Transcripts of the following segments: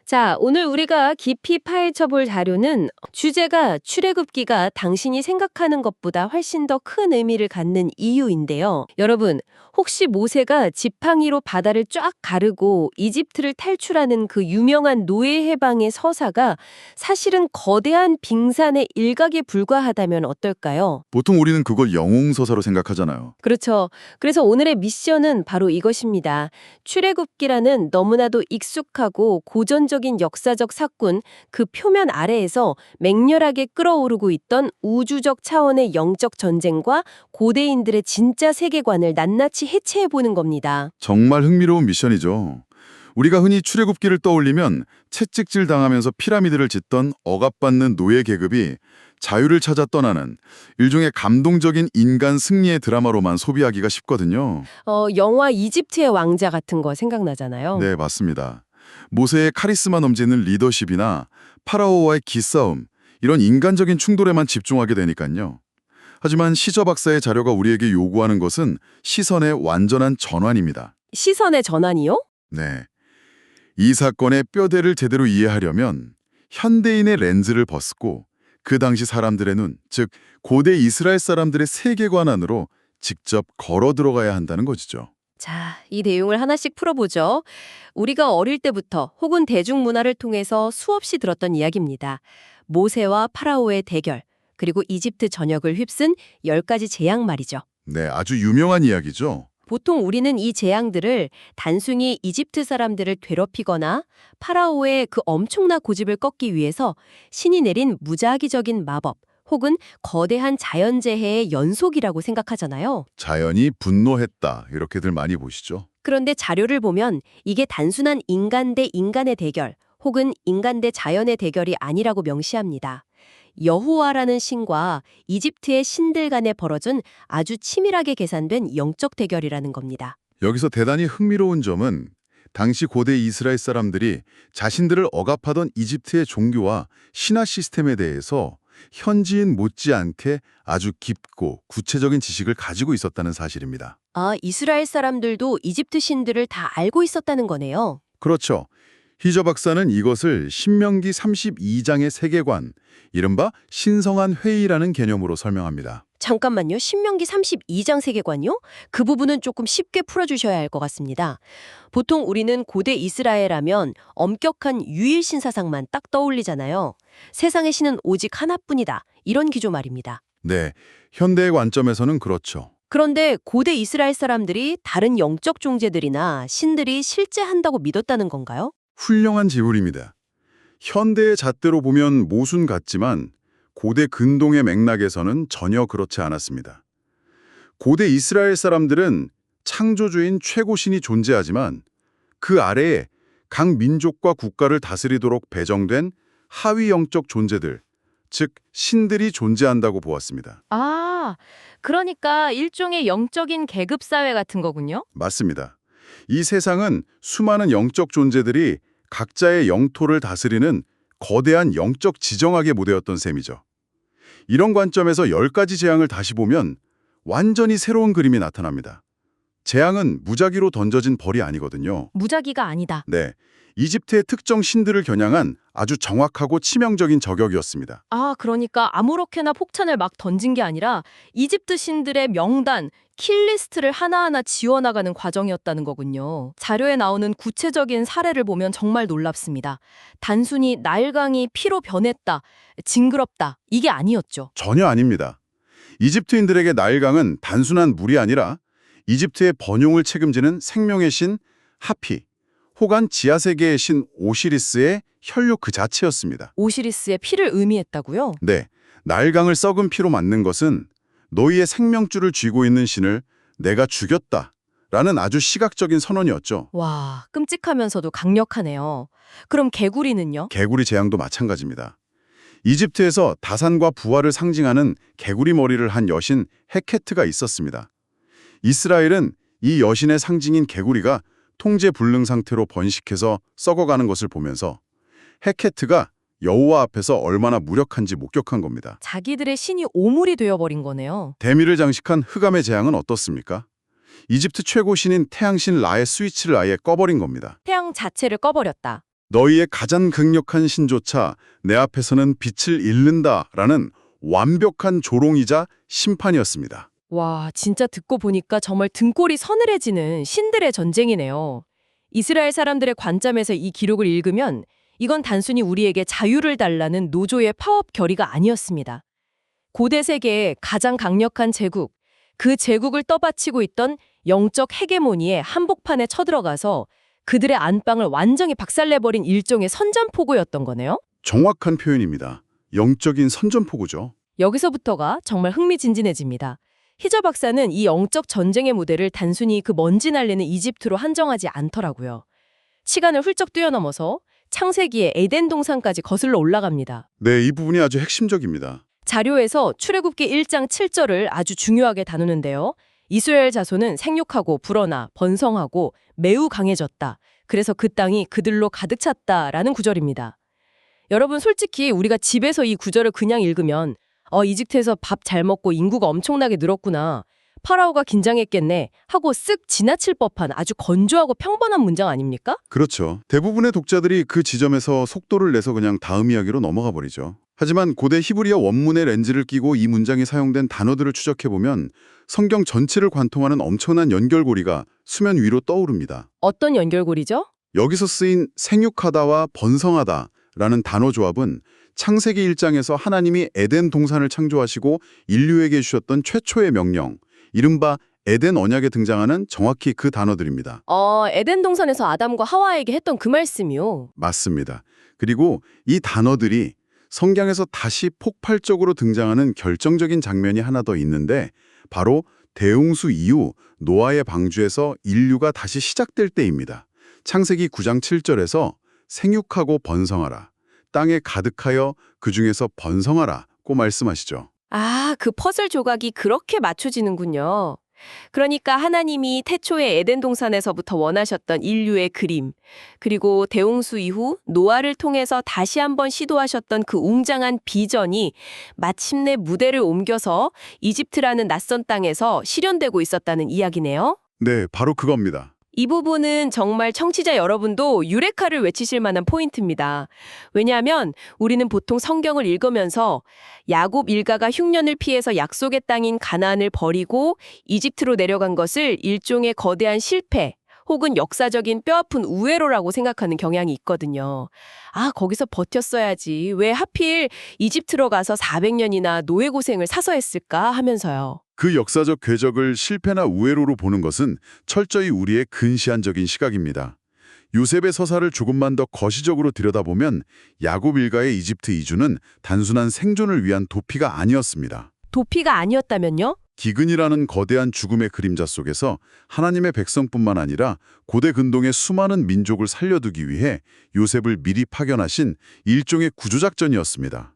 자, 오늘 우리가 깊이 파헤쳐 볼 자료는 주제가 출애굽기가 당신이 생각하는 것보다 훨씬 더 큰 의미를 갖는 이유인데요. 여러분, 혹시 모세가 지팡이로 바다를 쫙 가르고 이집트를 탈출하는 그 유명한 노예 해방의 서사가 사실은 거대한 빙산의 일각에 불과하다면 어떨까요? 보통 우리는 그걸 영웅서사로 생각하잖아요. 그렇죠. 그래서 오늘의 미션은 바로 이것입니다. 출애굽기라는 너무나도 익숙하고 고전적인 역사적 사건, 그 표면 아래에서 맹렬하게 끓어오르고 있던 우주적 차원의 영적 전쟁과 고대인들의 진짜 세계관을 낱낱이 해체해보는 겁니다. 정말 흥미로운 미션이죠. 우리가 흔히 출애굽기를 떠올리면 채찍질 당하면서 피라미드를 짓던 억압받는 노예 계급이 자유를 찾아 떠나는 일종의 감동적인 인간 승리의 드라마로만 소비하기가 쉽거든요. 영화 이집트의 왕자 같은 거 생각나잖아요. 네, 맞습니다. 모세의 카리스마 넘치는 리더십이나 파라오와의 기싸움, 이런 인간적인 충돌에만 집중하게 되니까요. 하지만 시저 박사의 자료가 우리에게 요구하는 것은 시선의 완전한 전환입니다. 시선의 전환이요? 네. 이 사건의 뼈대를 제대로 이해하려면 현대인의 렌즈를 벗고 그 당시 사람들의 눈, 즉 고대 이스라엘 사람들의 세계관 안으로 직접 걸어 들어가야 한다는 것이죠. 자, 이 내용을 하나씩 풀어보죠. 우리가 어릴 때부터 혹은 대중문화를 통해서 수없이 들었던 이야기입니다. 모세와 파라오의 대결, 그리고 이집트 전역을 휩쓴 10가지 재앙 말이죠. 네, 아주 유명한 이야기죠. 보통 우리는 이 재앙들을 단순히 이집트 사람들을 괴롭히거나 파라오의 그 엄청난 고집을 꺾기 위해서 신이 내린 무작위적인 마법 혹은 거대한 자연재해의 연속이라고 생각하잖아요. 자연이 분노했다, 이렇게들 많이 보시죠. 그런데 자료를 보면 이게 단순한 인간 대 인간의 대결 혹은 인간 대 자연의 대결이 아니라고 명시합니다. 여호와라는 신과 이집트의 신들 간에 벌어진 아주 치밀하게 계산된 영적 대결이라는 겁니다. 여기서 대단히 흥미로운 점은 당시 고대 이스라엘 사람들이 자신들을 억압하던 이집트의 종교와 신화 시스템에 대해서 현지인 못지않게 아주 깊고 구체적인 지식을 가지고 있었다는 사실입니다. 아, 이스라엘 사람들도 이집트 신들을 다 알고 있었다는 거네요. 그렇죠. 희저 박사는 이것을 신명기 32장의 세계관, 이른바 신성한 회의라는 개념으로 설명합니다. 잠깐만요. 신명기 32장 세계관요? 그 부분은 조금 쉽게 풀어주셔야 할 것 같습니다. 보통 우리는 고대 이스라엘 하면 엄격한 유일신 사상만 딱 떠올리잖아요. 세상의 신은 오직 하나뿐이다. 이런 기조 말입니다. 네, 현대의 관점에서는 그렇죠. 그런데 고대 이스라엘 사람들이 다른 영적 존재들이나 신들이 실제 한다고 믿었다는 건가요? 훌륭한 지불입니다. 현대의 잣대로 보면 모순 같지만 고대 근동의 맥락에서는 전혀 그렇지 않았습니다. 고대 이스라엘 사람들은 창조주인 최고신이 존재하지만 그 아래에 각 민족과 국가를 다스리도록 배정된 하위 영적 존재들, 즉 신들이 존재한다고 보았습니다. 아, 그러니까 일종의 영적인 계급사회 같은 거군요? 맞습니다. 이 세상은 수많은 영적 존재들이 각자의 영토를 다스리는 거대한 영적 지정학의 무대였던 셈이죠. 이런 관점에서 10가지 재앙을 다시 보면 완전히 새로운 그림이 나타납니다. 재앙은 무작위로 던져진 벌이 아니거든요. 무작위가 아니다. 네, 이집트의 특정 신들을 겨냥한 아주 정확하고 치명적인 저격이었습니다. 아, 그러니까 아무렇게나 폭탄을 막 던진 게 아니라 이집트 신들의 명단, 킬리스트를 하나하나 지워나가는 과정이었다는 거군요. 자료에 나오는 구체적인 사례를 보면 정말 놀랍습니다. 단순히 나일강이 피로 변했다, 징그럽다, 이게 아니었죠. 전혀 아닙니다. 이집트인들에게 나일강은 단순한 물이 아니라 이집트의 번용을 책임지는 생명의 신 하피, 혹은 지하세계의 신 오시리스의 혈육 그 자체였습니다. 오시리스의 피를 의미했다고요? 네, 나일강을 썩은 피로 맞는 것은 너희의 생명줄을 쥐고 있는 신을 내가 죽였다 라는 아주 시각적인 선언이었죠. 와, 끔찍하면서도 강력하네요. 그럼 개구리는요? 개구리 재앙도 마찬가지입니다. 이집트에서 다산과 부활을 상징하는 개구리 머리를 한 여신 헤케트가 있었습니다. 이스라엘은 이 여신의 상징인 개구리가 통제 불능 상태로 번식해서 썩어가는 것을 보면서 헤케트가 여호와 앞에서 얼마나 무력한지 목격한 겁니다. 자기들의 신이 오물이 되어버린 거네요. 대미를 장식한 흑암의 재앙은 어떻습니까? 이집트 최고 신인 태양신 라의 스위치를 아예 꺼버린 겁니다. 태양 자체를 꺼버렸다. 너희의 가장 강력한 신조차 내 앞에서는 빛을 잃는다라는 완벽한 조롱이자 심판이었습니다. 와, 진짜 듣고 보니까 정말 등골이 서늘해지는 신들의 전쟁이네요. 이스라엘 사람들의 관점에서 이 기록을 읽으면 이건 단순히 우리에게 자유를 달라는 노조의 파업 결의가 아니었습니다. 고대 세계의 가장 강력한 제국, 그 제국을 떠받치고 있던 영적 헤게모니의 한복판에 쳐들어가서 그들의 안방을 완전히 박살내버린 일종의 선전포고였던 거네요. 정확한 표현입니다. 영적인 선전포고죠. 여기서부터가 정말 흥미진진해집니다. 희저 박사는 이 영적 전쟁의 무대를 단순히 그 먼지 날리는 이집트로 한정하지 않더라고요. 시간을 훌쩍 뛰어넘어서 창세기의 에덴 동산까지 거슬러 올라갑니다. 네, 이 부분이 아주 핵심적입니다. 자료에서 출애굽기 1장 7절을 아주 중요하게 다루는데요. 이스라엘 자손은 생육하고 불어나 번성하고 매우 강해졌다. 그래서 그 땅이 그들로 가득 찼다라는 구절입니다. 여러분, 솔직히 우리가 집에서 이 구절을 그냥 읽으면 이집트에서 밥 잘 먹고 인구가 엄청나게 늘었구나. 파라오가 긴장했겠네 하고 쓱 지나칠 법한 아주 건조하고 평범한 문장 아닙니까? 그렇죠. 대부분의 독자들이 그 지점에서 속도를 내서 그냥 다음 이야기로 넘어가 버리죠. 하지만 고대 히브리어 원문의 렌즈를 끼고 이 문장이 사용된 단어들을 추적해보면 성경 전체를 관통하는 엄청난 연결고리가 수면 위로 떠오릅니다. 어떤 연결고리죠? 여기서 쓰인 생육하다와 번성하다라는 단어 조합은 창세기 1장에서 하나님이 에덴 동산을 창조하시고 인류에게 주셨던 최초의 명령, 이른바 에덴 언약에 등장하는 정확히 그 단어들입니다. 에덴 동산에서 아담과 하와에게 했던 그 말씀이요. 맞습니다. 그리고 이 단어들이 성경에서 다시 폭발적으로 등장하는 결정적인 장면이 하나 더 있는데 바로 대홍수 이후 노아의 방주에서 인류가 다시 시작될 때입니다. 창세기 9장 7절에서 생육하고 번성하라. 땅에 가득하여 그 중에서 번성하라고 말씀하시죠. 그 퍼즐 조각이 그렇게 맞춰지는군요. 그러니까 하나님이 태초의 에덴 동산에서부터 원하셨던 인류의 그림, 그리고 대홍수 이후 노아를 통해서 다시 한번 시도하셨던 그 웅장한 비전이 마침내 무대를 옮겨서 이집트라는 낯선 땅에서 실현되고 있었다는 이야기네요. 네, 바로 그겁니다. 이 부분은 정말 청취자 여러분도 유레카를 외치실 만한 포인트입니다. 왜냐하면 우리는 보통 성경을 읽으면서 야곱 일가가 흉년을 피해서 약속의 땅인 가나안을 버리고 이집트로 내려간 것을 일종의 거대한 실패 혹은 역사적인 뼈아픈 우회로라고 생각하는 경향이 있거든요. 거기서 버텼어야지. 왜 하필 이집트로 가서 400년이나 노예 고생을 사서 했을까 하면서요. 그 역사적 궤적을 실패나 우회로로 보는 것은 철저히 우리의 근시안적인 시각입니다. 요셉의 서사를 조금만 더 거시적으로 들여다보면 야곱 일가의 이집트 이주는 단순한 생존을 위한 도피가 아니었습니다. 도피가 아니었다면요? 기근이라는 거대한 죽음의 그림자 속에서 하나님의 백성뿐만 아니라 고대 근동의 수많은 민족을 살려두기 위해 요셉을 미리 파견하신 일종의 구조작전이었습니다.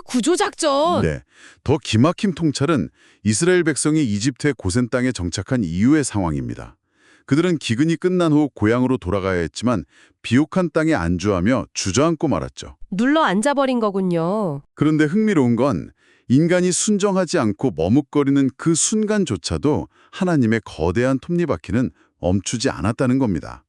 구조작전! 네, 더 기막힌 통찰은 이스라엘 백성이 이집트의 고센 땅에 정착한 이후의 상황입니다. 그들은 기근이 끝난 후 고향으로 돌아가야 했지만 비옥한 땅에 안주하며 주저앉고 말았죠. 눌러 앉아버린 거군요. 그런데 흥미로운 건 인간이 순정하지 않고 머뭇거리는 그 순간조차도 하나님의 거대한 톱니바퀴는 멈추지 않았다는 겁니다.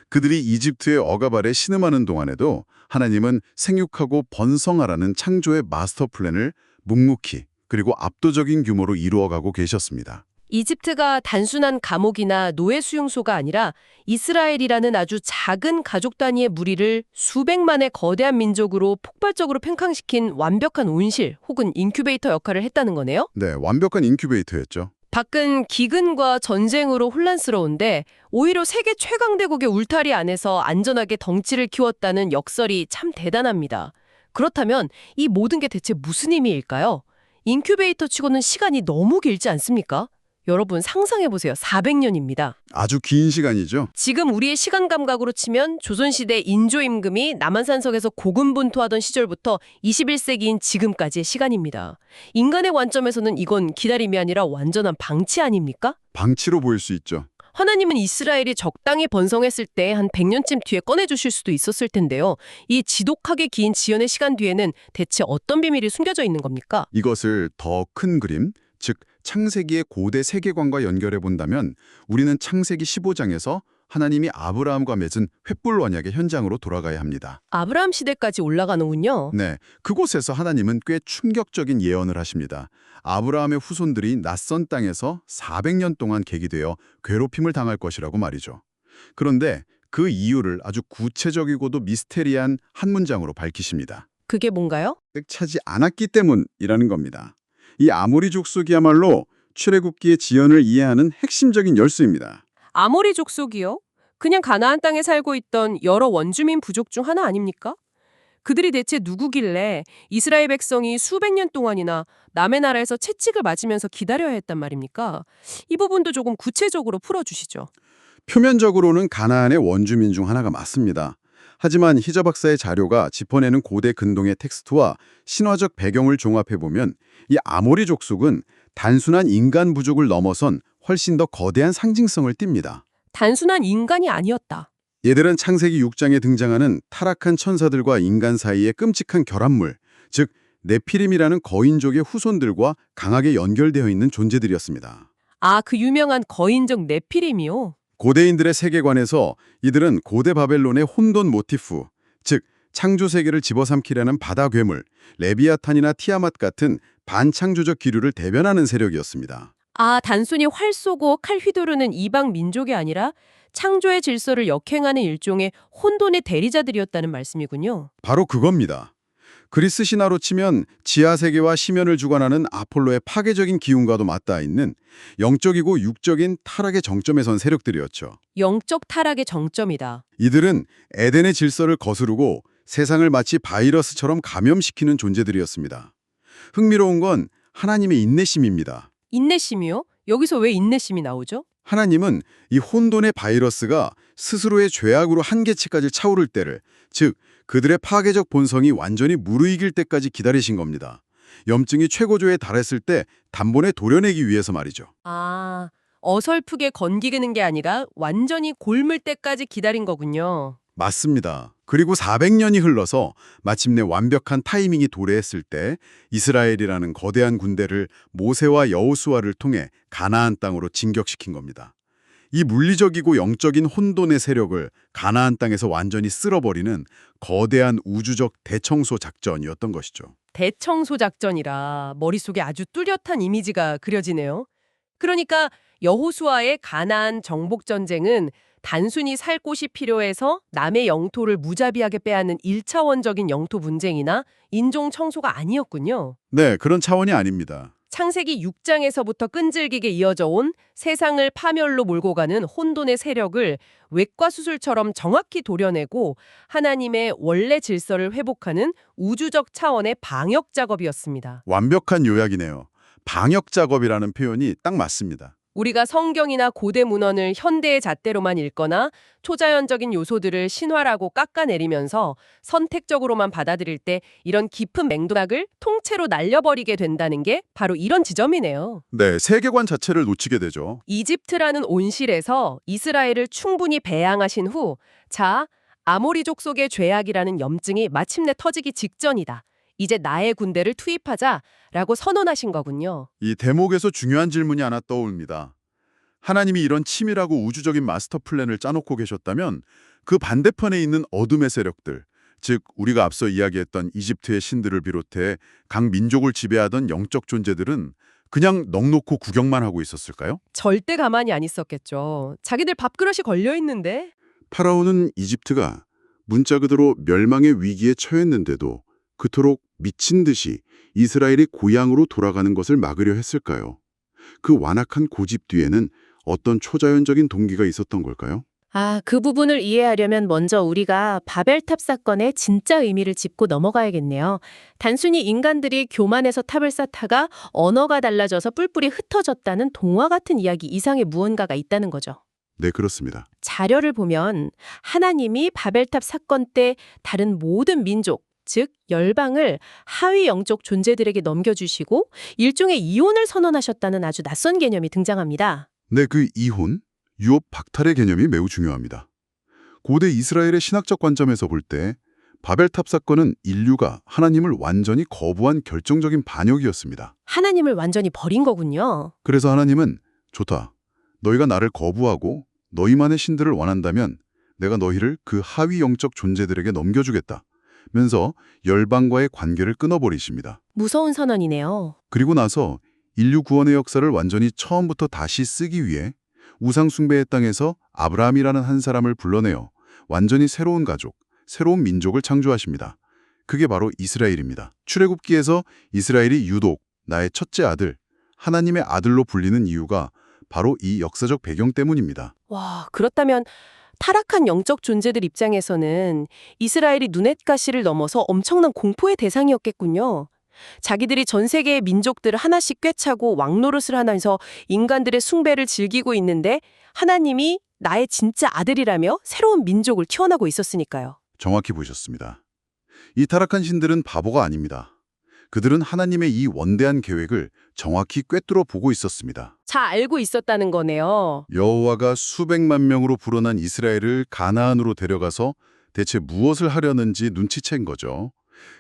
그들이 이집트의 억압 아래 신음하는 동안에도 하나님은 생육하고 번성하라는 창조의 마스터 플랜을 묵묵히 그리고 압도적인 규모로 이루어가고 계셨습니다. 이집트가 단순한 감옥이나 노예 수용소가 아니라 이스라엘이라는 아주 작은 가족 단위의 무리를 수백만의 거대한 민족으로 폭발적으로 팽창시킨 완벽한 온실 혹은 인큐베이터 역할을 했다는 거네요. 네, 완벽한 인큐베이터였죠. 밖은 기근과 전쟁으로 혼란스러운데 오히려 세계 최강대국의 울타리 안에서 안전하게 덩치를 키웠다는 역설이 참 대단합니다. 그렇다면 이 모든 게 대체 무슨 의미일까요? 인큐베이터 치고는 시간이 너무 길지 않습니까? 여러분 상상해보세요. 400년입니다. 아주 긴 시간이죠. 지금 우리의 시간 감각으로 치면 조선시대 인조임금이 남한산성에서 고군분투하던 시절부터 21세기인 지금까지의 시간입니다. 인간의 관점에서는 이건 기다림이 아니라 완전한 방치 아닙니까? 방치로 보일 수 있죠. 하나님은 이스라엘이 적당히 번성했을 때 한 100년쯤 뒤에 꺼내주실 수도 있었을 텐데요. 이 지독하게 긴 지연의 시간 뒤에는 대체 어떤 비밀이 숨겨져 있는 겁니까? 이것을 더 큰 그림, 즉 창세기의 고대 세계관과 연결해 본다면 우리는 창세기 15장에서 하나님이 아브라함과 맺은 횃불 언약의 현장으로 돌아가야 합니다. 아브라함 시대까지 올라가는군요. 네, 그곳에서 하나님은 꽤 충격적인 예언을 하십니다. 아브라함의 후손들이 낯선 땅에서 400년 동안 객이되어 괴롭힘을 당할 것이라고 말이죠. 그런데 그 이유를 아주 구체적이고도 미스테리한 한 문장으로 밝히십니다. 그게 뭔가요? 차지 않았기 때문이라는 겁니다. 이 아모리 족속이야말로 출애굽기의 지연을 이해하는 핵심적인 열쇠입니다. 아모리 족속이요? 그냥 가나안 땅에 살고 있던 여러 원주민 부족 중 하나 아닙니까? 그들이 대체 누구길래 이스라엘 백성이 수백 년 동안이나 남의 나라에서 채찍을 맞으면서 기다려야 했단 말입니까? 이 부분도 조금 구체적으로 풀어주시죠. 표면적으로는 가나안의 원주민 중 하나가 맞습니다. 하지만 희자 박사의 자료가 짚어내는 고대 근동의 텍스트와 신화적 배경을 종합해보면 이 아모리 족속은 단순한 인간 부족을 넘어선 훨씬 더 거대한 상징성을 띱니다. 단순한 인간이 아니었다. 얘들은 창세기 6장에 등장하는 타락한 천사들과 인간 사이의 끔찍한 결합물, 즉 네피림이라는 거인족의 후손들과 강하게 연결되어 있는 존재들이었습니다. 아, 그 유명한 거인족 네피림이요? 고대인들의 세계관에서 이들은 고대 바벨론의 혼돈 모티프, 즉 창조 세계를 집어삼키려는 바다 괴물, 레비아탄이나 티아맛 같은 반창조적 기류를 대변하는 세력이었습니다. 아, 단순히 활 쏘고 칼 휘두르는 이방 민족이 아니라 창조의 질서를 역행하는 일종의 혼돈의 대리자들이었다는 말씀이군요. 바로 그겁니다. 그리스 신화로 치면 지하세계와 심연을 주관하는 아폴로의 파괴적인 기운과도 맞닿아 있는 영적이고 육적인 타락의 정점에 선 세력들이었죠. 영적 타락의 정점이다. 이들은 에덴의 질서를 거스르고 세상을 마치 바이러스처럼 감염시키는 존재들이었습니다. 흥미로운 건 하나님의 인내심입니다. 인내심이요? 여기서 왜 인내심이 나오죠? 하나님은 이 혼돈의 바이러스가 스스로의 죄악으로 한계치까지 차오를 때를, 즉 그들의 파괴적 본성이 완전히 무르익을 때까지 기다리신 겁니다. 염증이 최고조에 달했을 때 단번에 도려내기 위해서 말이죠. 아, 어설프게 건기는 게 아니라 완전히 곪을 때까지 기다린 거군요. 맞습니다. 그리고 400년이 흘러서 마침내 완벽한 타이밍이 도래했을 때 이스라엘이라는 거대한 군대를 모세와 여호수아를 통해 가나안 땅으로 진격시킨 겁니다. 이 물리적이고 영적인 혼돈의 세력을 가나안 땅에서 완전히 쓸어버리는 거대한 우주적 대청소 작전이었던 것이죠. 대청소 작전이라 머릿속에 아주 뚜렷한 이미지가 그려지네요. 그러니까 여호수아의 가나안 정복 전쟁은 단순히 살 곳이 필요해서 남의 영토를 무자비하게 빼앗는 1차원적인 영토 분쟁이나 인종 청소가 아니었군요. 네, 그런 차원이 아닙니다. 창세기 6장에서부터 끈질기게 이어져 온 세상을 파멸로 몰고 가는 혼돈의 세력을 외과 수술처럼 정확히 도려내고 하나님의 원래 질서를 회복하는 우주적 차원의 방역 작업이었습니다. 완벽한 요약이네요. 방역 작업이라는 표현이 딱 맞습니다. 우리가 성경이나 고대 문헌을 현대의 잣대로만 읽거나 초자연적인 요소들을 신화라고 깎아내리면서 선택적으로만 받아들일 때 이런 깊은 맥락을 통째로 날려버리게 된다는 게 바로 이런 지점이네요. 네, 세계관 자체를 놓치게 되죠. 이집트라는 온실에서 이스라엘을 충분히 배양하신 후, 자, 아모리족 속의 죄악이라는 염증이 마침내 터지기 직전이다. 이제 나의 군대를 투입하자라고 선언하신 거군요. 이 대목에서 중요한 질문이 하나 떠오릅니다. 하나님이 이런 치밀하고 우주적인 마스터 플랜을 짜놓고 계셨다면 그 반대편에 있는 어둠의 세력들, 즉 우리가 앞서 이야기했던 이집트의 신들을 비롯해 각 민족을 지배하던 영적 존재들은 그냥 넋놓고 구경만 하고 있었을까요? 절대 가만히 안 있었겠죠. 자기들 밥그릇이 걸려있는데. 파라오는 이집트가 문자 그대로 멸망의 위기에 처했는데도 그토록 미친 듯이 이스라엘이 고향으로 돌아가는 것을 막으려 했을까요? 그 완악한 고집 뒤에는 어떤 초자연적인 동기가 있었던 걸까요? 아, 그 부분을 이해하려면 먼저 우리가 바벨탑 사건의 진짜 의미를 짚고 넘어가야겠네요. 단순히 인간들이 교만해서 탑을 쌓다가 언어가 달라져서 뿔뿔이 흩어졌다는 동화 같은 이야기 이상의 무언가가 있다는 거죠. 네, 그렇습니다. 자료를 보면 하나님이 바벨탑 사건 때 다른 모든 민족, 즉 열방을 하위 영적 존재들에게 넘겨주시고 일종의 이혼을 선언하셨다는 아주 낯선 개념이 등장합니다. 네, 그 이혼, 유업 박탈의 개념이 매우 중요합니다. 고대 이스라엘의 신학적 관점에서 볼 때 바벨탑 사건은 인류가 하나님을 완전히 거부한 결정적인 반역이었습니다. 하나님을 완전히 버린 거군요. 그래서 하나님은 좋다. 너희가 나를 거부하고 너희만의 신들을 원한다면 내가 너희를 그 하위 영적 존재들에게 넘겨주겠다 면서 열방과의 관계를 끊어버리십니다. 무서운 선언이네요. 그리고 나서 인류 구원의 역사를 완전히 처음부터 다시 쓰기 위해 우상 숭배의 땅에서 아브라함이라는 한 사람을 불러내어 완전히 새로운 가족, 새로운 민족을 창조하십니다. 그게 바로 이스라엘입니다. 출애굽기에서 이스라엘이 유독 나의 첫째 아들, 하나님의 아들로 불리는 이유가 바로 이 역사적 배경 때문입니다. 와, 그렇다면 타락한 영적 존재들 입장에서는 이스라엘이 눈엣가시를 넘어서 엄청난 공포의 대상이었겠군요. 자기들이 전 세계의 민족들을 하나씩 꿰차고 왕노릇을 하면서 인간들의 숭배를 즐기고 있는데 하나님이 나의 진짜 아들이라며 새로운 민족을 키워나고 있었으니까요. 정확히 보셨습니다. 이 타락한 신들은 바보가 아닙니다. 그들은 하나님의 이 원대한 계획을 정확히 꿰뚫어 보고 있었습니다. 잘 알고 있었다는 거네요. 여호와가 수백만 명으로 불어난 이스라엘을 가나안으로 데려가서 대체 무엇을 하려는지 눈치챈 거죠.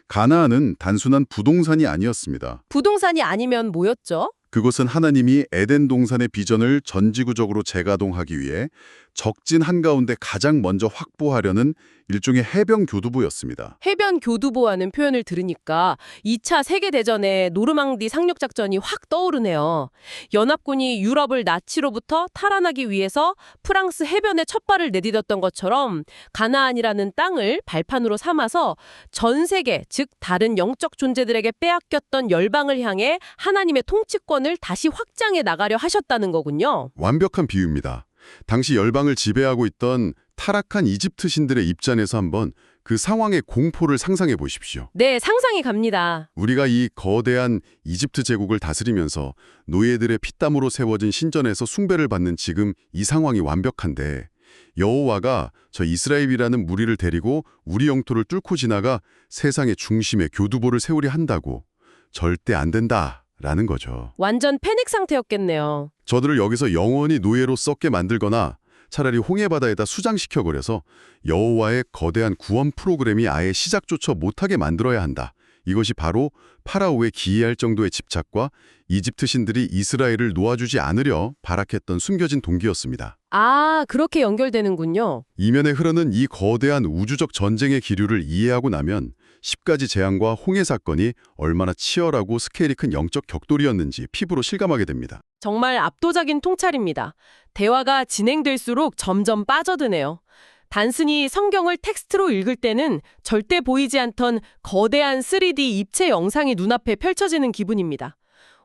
가나안은 단순한 부동산이 아니었습니다. 부동산이 아니면 뭐였죠? 그것은 하나님이 에덴 동산의 비전을 전지구적으로 재가동하기 위해 적진 한가운데 가장 먼저 확보하려는 일종의 해병 교두보였습니다. 해변 교두보라는 표현을 들으니까 2차 세계대전의 노르망디 상륙작전이 확 떠오르네요. 연합군이 유럽을 나치로부터 탈환하기 위해서 프랑스 해변에 첫 발을 내디뎠던 것처럼 가나안이라는 땅을 발판으로 삼아서 전 세계, 즉 다른 영적 존재들에게 빼앗겼던 열방을 향해 하나님의 통치권을 다시 확장해 나가려 하셨다는 거군요. 완벽한 비유입니다. 당시 열방을 지배하고 있던 타락한 이집트 신들의 입장에서 한번 그 상황의 공포를 상상해 보십시오. 네, 상상이 갑니다. 우리가 이 거대한 이집트 제국을 다스리면서 노예들의 피땀으로 세워진 신전에서 숭배를 받는 지금 이 상황이 완벽한데 여호와가 저 이스라엘이라는 무리를 데리고 우리 영토를 뚫고 지나가 세상의 중심에 교두보를 세우려 한다고 절대 안 된다라는 거죠. 완전 패닉 상태였겠네요. 저들을 여기서 영원히 노예로 썩게 만들거나 차라리 홍해바다에다 수장시켜버려서 여호와의 거대한 구원 프로그램이 아예 시작조차 못하게 만들어야 한다. 이것이 바로 파라오의 기이할 정도의 집착과 이집트 신들이 이스라엘을 놓아주지 않으려 발악했던 숨겨진 동기였습니다. 아, 그렇게 연결되는군요. 이면에 흐르는 이 거대한 우주적 전쟁의 기류를 이해하고 나면 10가지 재앙과 홍해 사건이 얼마나 치열하고 스케일이 큰 영적 격돌이었는지 피부로 실감하게 됩니다. 정말 압도적인 통찰입니다. 대화가 진행될수록 점점 빠져드네요. 단순히 성경을 텍스트로 읽을 때는 절대 보이지 않던 거대한 3D 입체 영상이 눈앞에 펼쳐지는 기분입니다.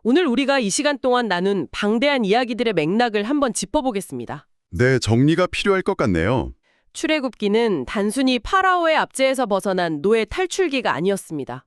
오늘 우리가 이 시간 동안 나눈 방대한 이야기들의 맥락을 한번 짚어보겠습니다. 네, 정리가 필요할 것 같네요. 출애굽기는 단순히 파라오의 압제에서 벗어난 노예 탈출기가 아니었습니다.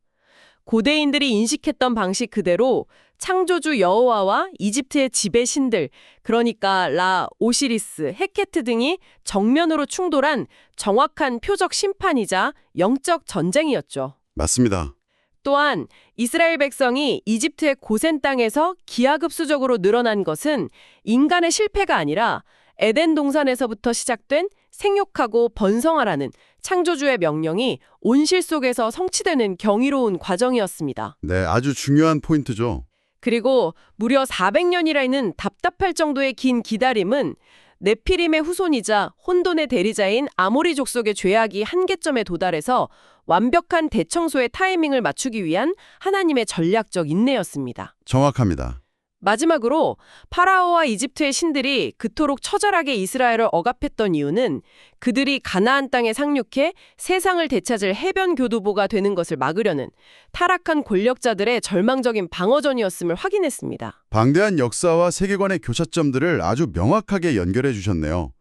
고대인들이 인식했던 방식 그대로 창조주 여호와와 이집트의 지배 신들, 그러니까 라, 오시리스, 헤케트 등이 정면으로 충돌한 정확한 표적 심판이자 영적 전쟁이었죠. 맞습니다. 또한 이스라엘 백성이 이집트의 고센 땅에서 기하급수적으로 늘어난 것은 인간의 실패가 아니라 에덴 동산에서부터 시작된 생육하고 번성하라는 창조주의 명령이 온실 속에서 성취되는 경이로운 과정이었습니다. 네, 아주 중요한 포인트죠. 그리고 무려 400년이라는 답답할 정도의 긴 기다림은 네피림의 후손이자 혼돈의 대리자인 아모리 족속의 죄악이 한계점에 도달해서 완벽한 대청소의 타이밍을 맞추기 위한 하나님의 전략적 인내였습니다. 정확합니다. 마지막으로 파라오와 이집트의 신들이 그토록 처절하게 이스라엘을 억압했던 이유는 그들이 가나안 땅에 상륙해 세상을 되찾을 해변 교두보가 되는 것을 막으려는 타락한 권력자들의 절망적인 방어전이었음을 확인했습니다. 방대한 역사와 세계관의 교차점들을 아주 명확하게 연결해 주셨네요.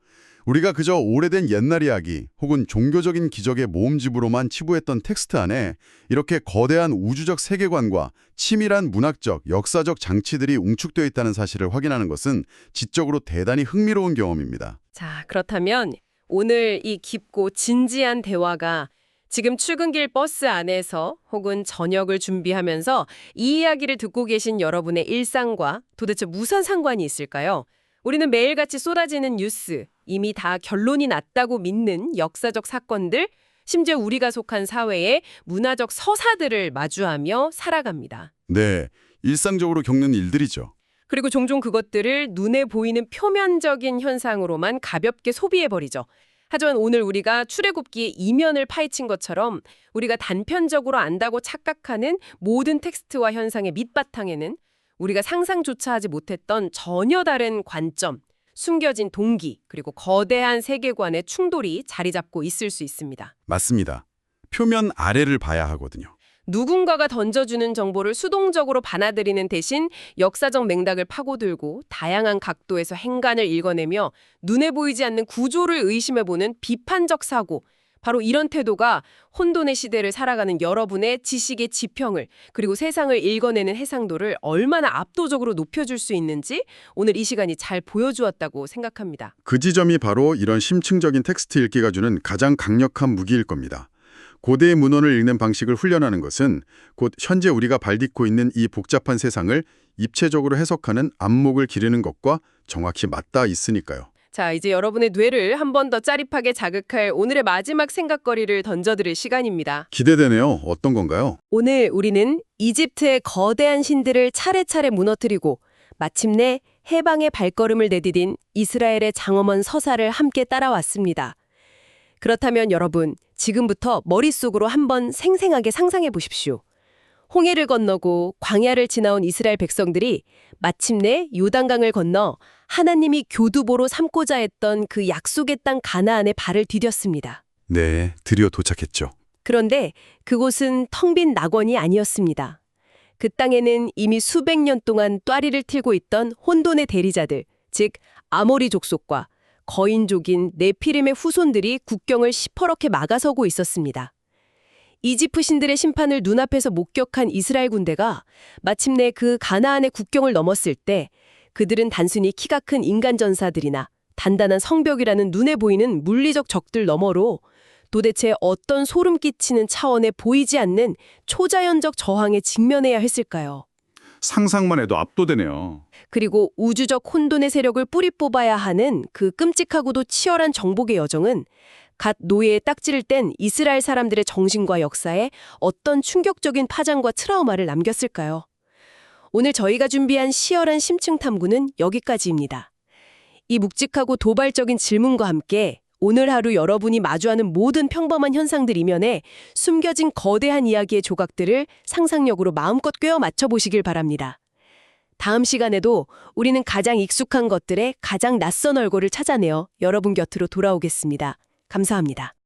우리가 그저 오래된 옛날 이야기 혹은 종교적인 기적의 모음집으로만 치부했던 텍스트 안에 이렇게 거대한 우주적 세계관과 치밀한 문학적, 역사적 장치들이 웅축되어 있다는 사실을 확인하는 것은 지적으로 대단히 흥미로운 경험입니다. 자, 그렇다면 오늘 이 깊고 진지한 대화가 지금 출근길 버스 안에서 혹은 저녁을 준비하면서 이 이야기를 듣고 계신 여러분의 일상과 도대체 무슨 상관이 있을까요? 우리는 매일같이 쏟아지는 뉴스, 이미 다 결론이 났다고 믿는 역사적 사건들, 심지어 우리가 속한 사회의 문화적 서사들을 마주하며 살아갑니다. 네, 일상적으로 겪는 일들이죠. 그리고 종종 그것들을 눈에 보이는 표면적인 현상으로만 가볍게 소비해버리죠. 하지만 오늘 우리가 출애굽기의 이면을 파헤친 것처럼 우리가 단편적으로 안다고 착각하는 모든 텍스트와 현상의 밑바탕에는 우리가 상상조차 하지 못했던 전혀 다른 관점, 숨겨진 동기, 그리고 거대한 세계관의 충돌이 자리 잡고 있을 수 있습니다. 맞습니다. 표면 아래를 봐야 하거든요. 누군가가 던져주는 정보를 수동적으로 받아들이는 대신 역사적 맥락을 파고들고 다양한 각도에서 행간을 읽어내며 눈에 보이지 않는 구조를 의심해보는 비판적 사고, 바로 이런 태도가 혼돈의 시대를 살아가는 여러분의 지식의 지평을 그리고 세상을 읽어내는 해상도를 얼마나 압도적으로 높여줄 수 있는지 오늘 이 시간이 잘 보여주었다고 생각합니다. 그 지점이 바로 이런 심층적인 텍스트 읽기가 주는 가장 강력한 무기일 겁니다. 고대의 문헌을 읽는 방식을 훈련하는 것은 곧 현재 우리가 발딛고 있는 이 복잡한 세상을 입체적으로 해석하는 안목을 기르는 것과 정확히 맞닿아 있으니까요. 자, 이제 여러분의 뇌를 한 번 더 짜릿하게 자극할 오늘의 마지막 생각거리를 던져드릴 시간입니다. 기대되네요. 어떤 건가요? 오늘 우리는 이집트의 거대한 신들을 차례차례 무너뜨리고 마침내 해방의 발걸음을 내디딘 이스라엘의 장엄한 서사를 함께 따라왔습니다. 그렇다면 여러분, 지금부터 머릿속으로 한번 생생하게 상상해 보십시오. 홍해를 건너고 광야를 지나온 이스라엘 백성들이 마침내 요단강을 건너 하나님이 교두보로 삼고자 했던 그 약속의 땅 가나안에 발을 디뎠습니다. 네, 드디어 도착했죠. 그런데 그곳은 텅 빈 낙원이 아니었습니다. 그 땅에는 이미 수백 년 동안 뙤리를 틀고 있던 혼돈의 대리자들, 즉 아모리 족속과 거인족인 네피림의 후손들이 국경을 시퍼렇게 막아서고 있었습니다. 이집트 신들의 심판을 눈앞에서 목격한 이스라엘 군대가 마침내 그 가나안의 국경을 넘었을 때 그들은 단순히 키가 큰 인간 전사들이나 단단한 성벽이라는 눈에 보이는 물리적 적들 너머로 도대체 어떤 소름 끼치는 차원에 보이지 않는 초자연적 저항에 직면해야 했을까요? 상상만 해도 압도되네요. 그리고 우주적 혼돈의 세력을 뿌리 뽑아야 하는 그 끔찍하고도 치열한 정복의 여정은 갓 노예에 딱지를 뗀 이스라엘 사람들의 정신과 역사에 어떤 충격적인 파장과 트라우마를 남겼을까요? 오늘 저희가 준비한 치열한 심층 탐구는 여기까지입니다. 이 묵직하고 도발적인 질문과 함께 오늘 하루 여러분이 마주하는 모든 평범한 현상들 이면에 숨겨진 거대한 이야기의 조각들을 상상력으로 마음껏 꿰어 맞춰보시길 바랍니다. 다음 시간에도 우리는 가장 익숙한 것들의 가장 낯선 얼굴을 찾아내어 여러분 곁으로 돌아오겠습니다. 감사합니다.